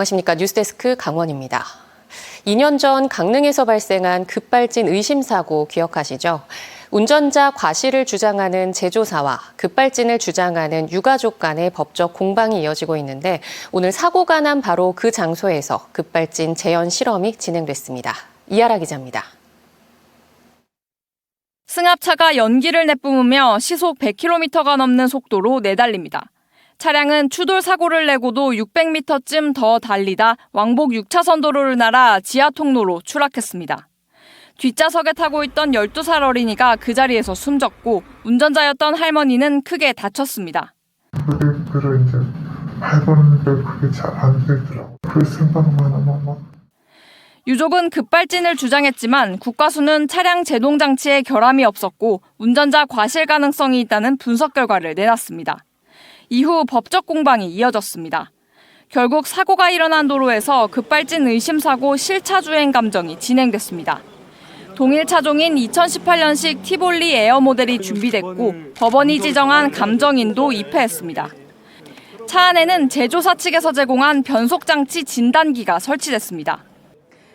안녕하십니까. 뉴스데스크 강원입니다. 2년 전 강릉에서 발생한 급발진 의심사고 기억하시죠? 운전자 과실을 주장하는 제조사와 급발진을 주장하는 유가족 간의 법적 공방이 이어지고 있는데 오늘 사고가 난 바로 그 장소에서 급발진 재현 실험이 진행됐습니다. 이하라 기자입니다. 승합차가 연기를 내뿜으며 시속 100km가 넘는 속도로 내달립니다. 차량은 추돌 사고를 내고도 600m쯤 더 달리다 왕복 6차선 도로를 날아 지하 통로로 추락했습니다. 뒷좌석에 타고 있던 12살 어린이가 그 자리에서 숨졌고 운전자였던 할머니는 크게 다쳤습니다. 브레이크를 이제 밟았는데 그게 잘 안 되더라고요. 그 생각만 하면 막. 유족은 급발진을 주장했지만 국과수는 차량 제동 장치에 결함이 없었고 운전자 과실 가능성이 있다는 분석 결과를 내놨습니다. 이후 법적 공방이 이어졌습니다. 결국 사고가 일어난 도로에서 급발진 의심 사고 실차 주행 감정이 진행됐습니다. 동일 차종인 2018년식 티볼리 에어 모델이 준비됐고 법원이 지정한 감정인도 입회했습니다. 차 안에는 제조사 측에서 제공한 변속장치 진단기가 설치됐습니다.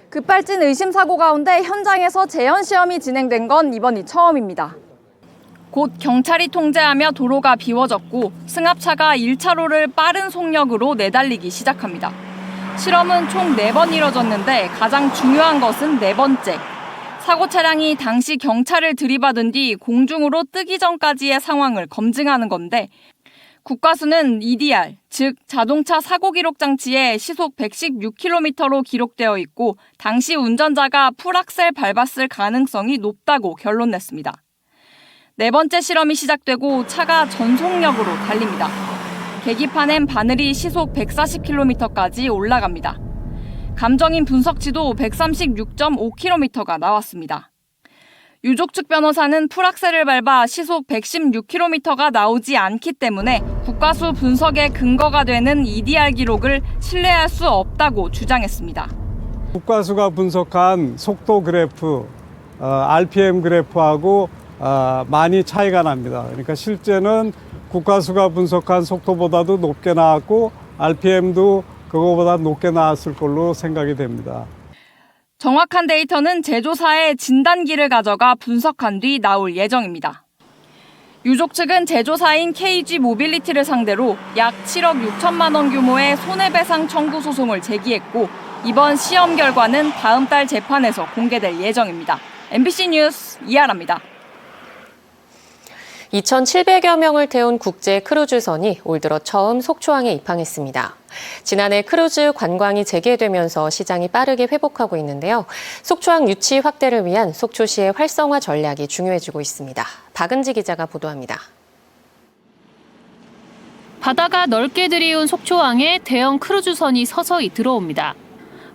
급발진 의심 사고 가운데 현장에서 재현 시험이 진행된 건 이번이 처음입니다. 곧 경찰이 통제하며 도로가 비워졌고 승합차가 1차로를 빠른 속력으로 내달리기 시작합니다. 실험은 총 4번 이뤄졌는데 가장 중요한 것은 4번째. 사고 차량이 당시 경찰을 들이받은 뒤 공중으로 뜨기 전까지의 상황을 검증하는 건데 국과수는 EDR, 즉 자동차 사고 기록 장치에 시속 116km로 기록되어 있고 당시 운전자가 풀악셀 밟았을 가능성이 높다고 결론냈습니다. 4번째 실험이 시작되고 차가 전속력으로 달립니다. 계기판엔 바늘이 시속 140km까지 올라갑니다. 감정인 분석치도 136.5km가 나왔습니다. 유족 측 변호사는 풀악셀을 밟아 시속 116km가 나오지 않기 때문에 국과수 분석의 근거가 되는 EDR 기록을 신뢰할 수 없다고 주장했습니다. 국과수가 분석한 속도 그래프, RPM 그래프하고 많이 차이가 납니다. 그러니까 실제는 국과수가 분석한 속도보다도 높게 나왔고 RPM도 그거보다 높게 나왔을 걸로 생각이 됩니다. 정확한 데이터는 제조사의 진단기를 가져가 분석한 뒤 나올 예정입니다. 유족 측은 제조사인 KG 모빌리티를 상대로 약 7억 6천만 원 규모의 손해배상 청구 소송을 제기했고 이번 시험 결과는 다음 달 재판에서 공개될 예정입니다. MBC 뉴스 이하라입니다. 2,700여 명을 태운 국제 크루즈선이 올 들어 처음 속초항에 입항했습니다. 지난해 크루즈 관광이 재개되면서 시장이 빠르게 회복하고 있는데요. 속초항 유치 확대를 위한 속초시의 활성화 전략이 중요해지고 있습니다. 박은지 기자가 보도합니다. 바다가 넓게 들이운 속초항에 대형 크루즈선이 서서히 들어옵니다.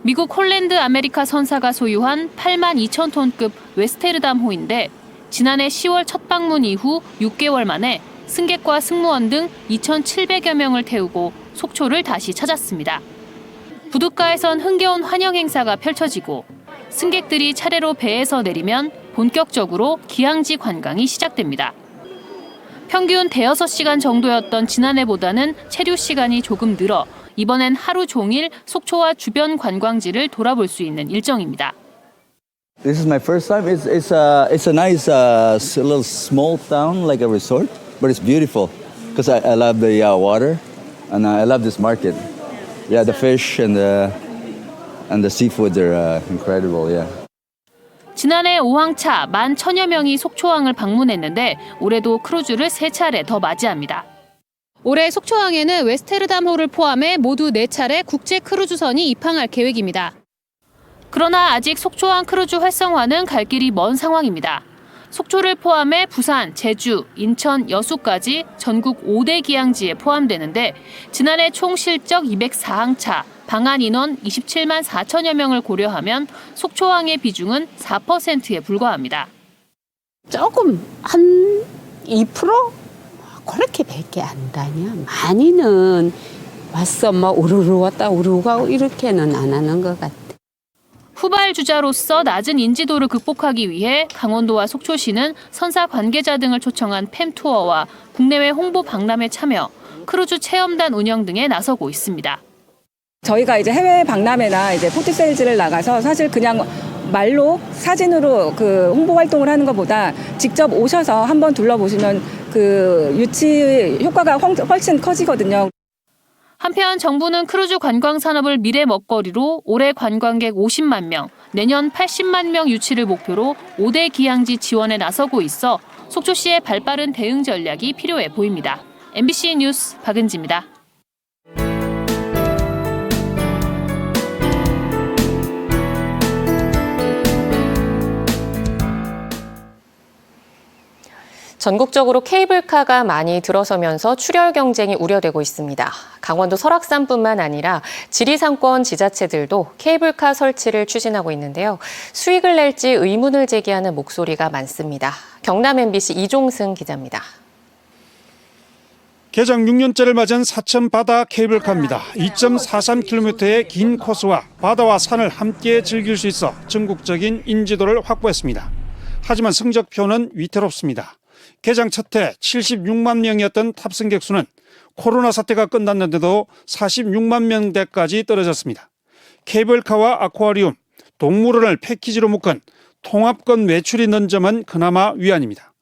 미국 홀랜드 아메리카 선사가 소유한 82,000톤급 웨스테르담호인데 지난해 10월 첫 방문 이후 6개월 만에 승객과 승무원 등 2,700여 명을 태우고 속초를 다시 찾았습니다. 부둣가에선 흥겨운 환영 행사가 펼쳐지고 승객들이 차례로 배에서 내리면 본격적으로 기항지 관광이 시작됩니다. 평균 대여섯 시간 정도였던 지난해보다는 체류 시간이 조금 늘어 이번엔 하루 종일 속초와 주변 관광지를 돌아볼 수 있는 일정입니다. This is my first time. It's a nice little small town like a resort, but it's beautiful because I love the water and I love this market. Yeah, the fish and the seafood are incredible. Yeah. 지난해 5항차 11,000여 명이 속초항을 방문했는데 올해도 크루즈를 3차례 더 맞이합니다. 올해 속초항에는 웨스테르담호를 포함해 모두 4차례 국제 크루즈선이 입항할 계획입니다. 그러나 아직 속초항 크루즈 활성화는 갈 길이 먼 상황입니다. 속초를 포함해 부산, 제주, 인천, 여수까지 전국 5대 기항지에 포함되는데 지난해 총 실적 204항차, 방한 인원 27만 4천여 명을 고려하면 속초항의 비중은 4%에 불과합니다. 조금 한 2%? 그렇게밖에 안 다녀. 많이는 왔어 뭐 우르르 왔다 우르르 가고 이렇게는 안 하는 것 같아. 후발주자로서 낮은 인지도를 극복하기 위해 강원도와 속초시는 선사 관계자 등을 초청한 팸투어와 국내외 홍보 박람회 참여, 크루즈 체험단 운영 등에 나서고 있습니다. 저희가 이제 해외 박람회나 이제 포트세일즈를 나가서 사실 그냥 말로 사진으로 그 홍보 활동을 하는 것보다 직접 오셔서 한번 둘러보시면 그 유치 효과가 훨씬 커지거든요. 한편 정부는 크루즈 관광 산업을 미래 먹거리로 올해 관광객 50만 명, 내년 80만 명 유치를 목표로 5대 기항지 지원에 나서고 있어 속초시의 발빠른 대응 전략이 필요해 보입니다. MBC 뉴스 박은지입니다. 전국적으로 케이블카가 많이 들어서면서 출혈 경쟁이 우려되고 있습니다. 강원도 설악산뿐만 아니라 지리산권 지자체들도 케이블카 설치를 추진하고 있는데요. 수익을 낼지 의문을 제기하는 목소리가 많습니다. 경남 MBC 이종승 기자입니다. 개장 6년째를 맞은 사천 바다 케이블카입니다. 2.43km의 긴 코스와 바다와 산을 함께 즐길 수 있어 전국적인 인지도를 확보했습니다. 하지만 성적표는 위태롭습니다. 개장 첫 해 76만 명이었던 탑승객 수는 코로나 사태가 끝났는데도 46만 명대까지 떨어졌습니다. 케이블카와 아쿠아리움, 동물원을 패키지로 묶은 통합권 매출이 는 점은 그나마 위안입니다.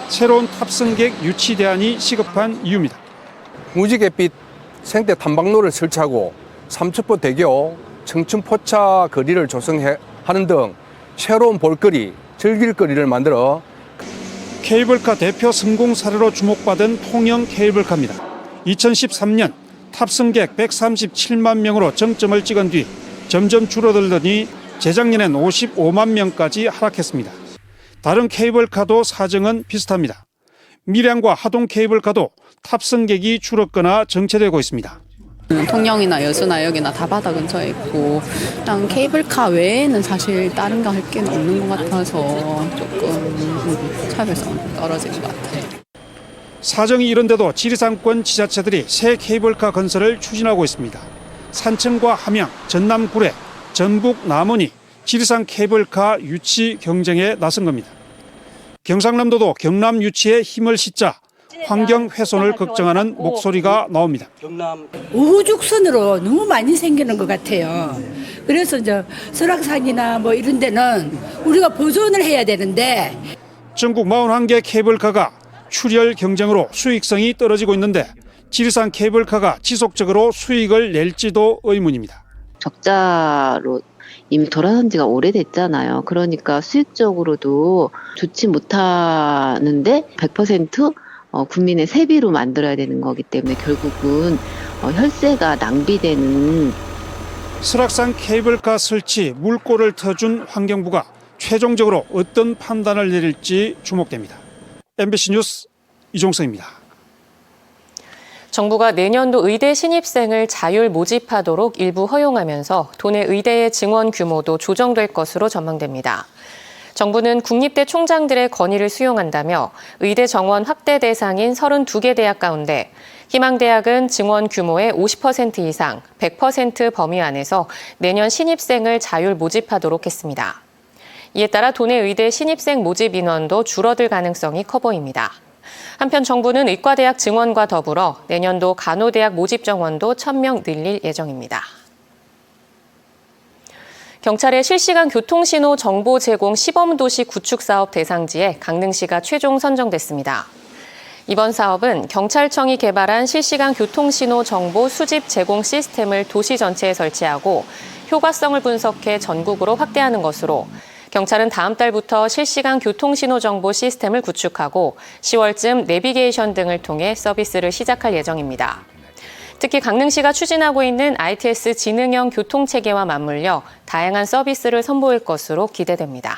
새로운 탑승객 유치 대안이 시급한 이유입니다. 무지갯빛 생태 탐방로를 설치하고 삼척포 대교, 청춘포차 거리를 조성하는 등 새로운 볼거리, 즐길거리를 만들어 케이블카 대표 성공 사례로 주목받은 통영 케이블카입니다. 2013년 탑승객 137만 명으로 정점을 찍은 뒤 점점 줄어들더니 재작년엔 55만 명까지 하락했습니다. 다른 케이블카도 사정은 비슷합니다. 밀양과 하동 케이블카도 탑승객이 줄었거나 정체되고 있습니다. 통영이나 여수나 여기나 다 바다 근처에 있고 그냥 케이블카 외에는 사실 다른 거 할 게 없는 것 같아서 조금 차별성이 떨어진 것 같아요. 사정이 이런데도 지리산권 지자체들이 새 케이블카 건설을 추진하고 있습니다. 산청과 함양, 전남 구례, 전북 남원이 지리산 케이블카 유치 경쟁에 나선 겁니다. 경상남도도 경남 유치에 힘을 싣자 환경 훼손을 걱정하는 목소리가 나옵니다. 우후죽순으로 너무 많이 생기는 것 같아요. 그래서 이제 설악산이나 뭐 이런 데는 우리가 보존을 해야 되는데 전국 41개 케이블카가 출혈 경쟁으로 수익성이 떨어지고 있는데 지리산 케이블카가 지속적으로 수익을 낼지도 의문입니다. 적자로 이미 돌아선 지가 오래됐잖아요. 그러니까 수익적으로도 좋지 못하는데 100% 국민의 세비로 만들어야 되는 거기 때문에 결국은 혈세가 낭비되는. 설악산 케이블카 설치 물꼬를 터준 환경부가 최종적으로 어떤 판단을 내릴지 주목됩니다. MBC 뉴스 이종성입니다. 정부가 내년도 의대 신입생을 자율 모집하도록 일부 허용하면서 도내 의대의 증원 규모도 조정될 것으로 전망됩니다. 정부는 국립대 총장들의 건의를 수용한다며 의대 정원 확대 대상인 32개 대학 가운데 희망대학은 증원 규모의 50% 이상, 100% 범위 안에서 내년 신입생을 자율 모집하도록 했습니다. 이에 따라 도내 의대 신입생 모집 인원도 줄어들 가능성이 커 보입니다. 한편 정부는 의과대학 증원과 더불어 내년도 간호대학 모집 정원도 1,000명 늘릴 예정입니다. 경찰의 실시간 교통신호 정보 제공 시범도시 구축 사업 대상지에 강릉시가 최종 선정됐습니다. 이번 사업은 경찰청이 개발한 실시간 교통신호 정보 수집 제공 시스템을 도시 전체에 설치하고 효과성을 분석해 전국으로 확대하는 것으로 경찰은 다음 달부터 실시간 교통신호 정보 시스템을 구축하고 10월쯤 내비게이션 등을 통해 서비스를 시작할 예정입니다. 특히 강릉시가 추진하고 있는 ITS 지능형 교통체계와 맞물려 다양한 서비스를 선보일 것으로 기대됩니다.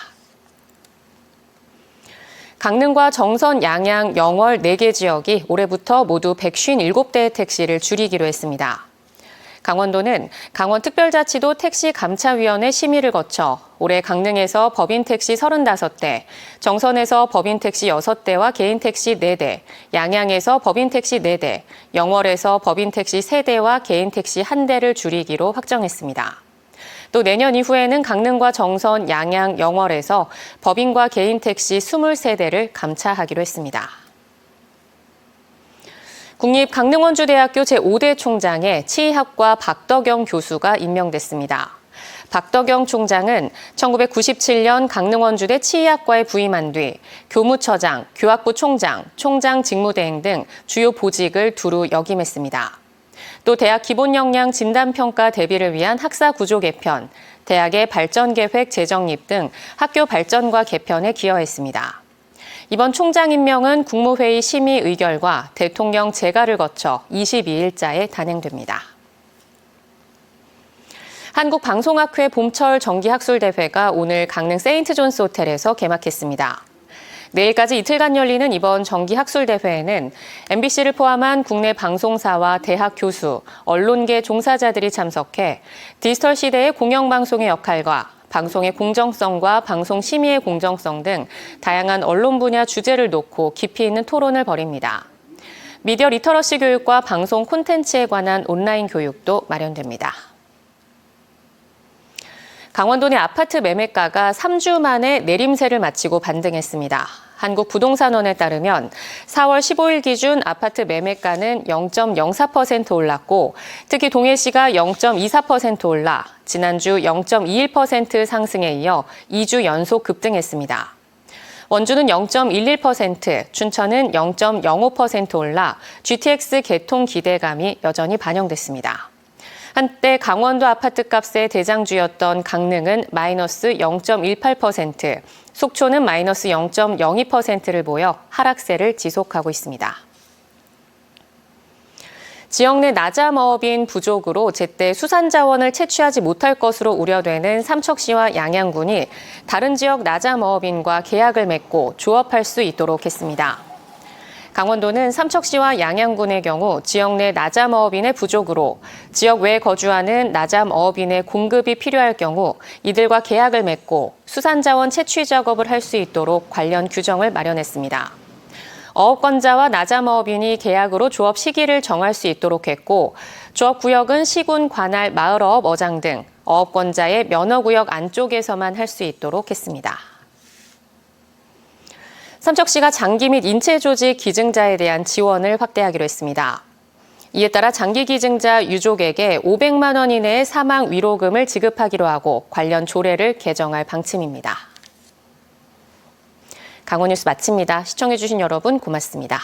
강릉과 정선, 양양, 영월 4개 지역이 올해부터 모두 157대의 택시를 줄이기로 했습니다. 강원도는 강원특별자치도 택시감차위원회 심의를 거쳐 올해 강릉에서 법인택시 35대, 정선에서 법인택시 6대와 개인택시 4대, 양양에서 법인택시 4대, 영월에서 법인택시 3대와 개인택시 1대를 줄이기로 확정했습니다. 또 내년 이후에는 강릉과 정선, 양양, 영월에서 법인과 개인택시 23대를 감차하기로 했습니다. 국립강릉원주대학교 제5대 총장에 치의학과 박덕영 교수가 임명됐습니다. 박덕영 총장은 1997년 강릉원주대 치의학과에 부임한 뒤 교무처장, 교학부 총장, 총장 직무대행 등 주요 보직을 두루 역임했습니다. 또 대학 기본역량 진단평가 대비를 위한 학사 구조 개편, 대학의 발전계획 재정립 등 학교 발전과 개편에 기여했습니다. 이번 총장 임명은 국무회의 심의 의결과 대통령 재가를 거쳐 22일자에 단행됩니다. 한국방송학회 봄철 정기학술대회가 오늘 강릉 세인트존스 호텔에서 개막했습니다. 내일까지 이틀간 열리는 이번 정기학술대회에는 MBC를 포함한 국내 방송사와 대학 교수, 언론계 종사자들이 참석해 디지털 시대의 공영방송의 역할과 방송의 공정성과 방송 심의의 공정성 등 다양한 언론 분야 주제를 놓고 깊이 있는 토론을 벌입니다. 미디어 리터러시 교육과 방송 콘텐츠에 관한 온라인 교육도 마련됩니다. 강원도 내 아파트 매매가가 3주 만에 내림세를 마치고 반등했습니다. 한국부동산원에 따르면 4월 15일 기준 아파트 매매가는 0.04% 올랐고 특히 동해시가 0.24% 올라 지난주 0.21% 상승에 이어 2주 연속 급등했습니다. 원주는 0.11%, 춘천은 0.05% 올라 GTX 개통 기대감이 여전히 반영됐습니다. 한때 강원도 아파트값의 대장주였던 강릉은 마이너스 0.18%, 속초는 마이너스 0.02%를 보여 하락세를 지속하고 있습니다. 지역 내 나자마업인 부족으로 제때 수산자원을 채취하지 못할 것으로 우려되는 삼척시와 양양군이 다른 지역 나자마업인과 계약을 맺고 조업할 수 있도록 했습니다. 강원도는 삼척시와 양양군의 경우 지역 내 나자마업인의 부족으로 지역 외에 거주하는 나자마업인의 공급이 필요할 경우 이들과 계약을 맺고 수산자원 채취 작업을 할 수 있도록 관련 규정을 마련했습니다. 어업권자와 나자마업인이 계약으로 조업 시기를 정할 수 있도록 했고 조업구역은 시군, 관할, 마을어업, 어장 등 어업권자의 면허구역 안쪽에서만 할 수 있도록 했습니다. 삼척시가 장기 및 인체 조직 기증자에 대한 지원을 확대하기로 했습니다. 이에 따라 장기 기증자 유족에게 500만 원 이내의 사망 위로금을 지급하기로 하고 관련 조례를 개정할 방침입니다. 강원뉴스 마칩니다. 시청해주신 여러분 고맙습니다.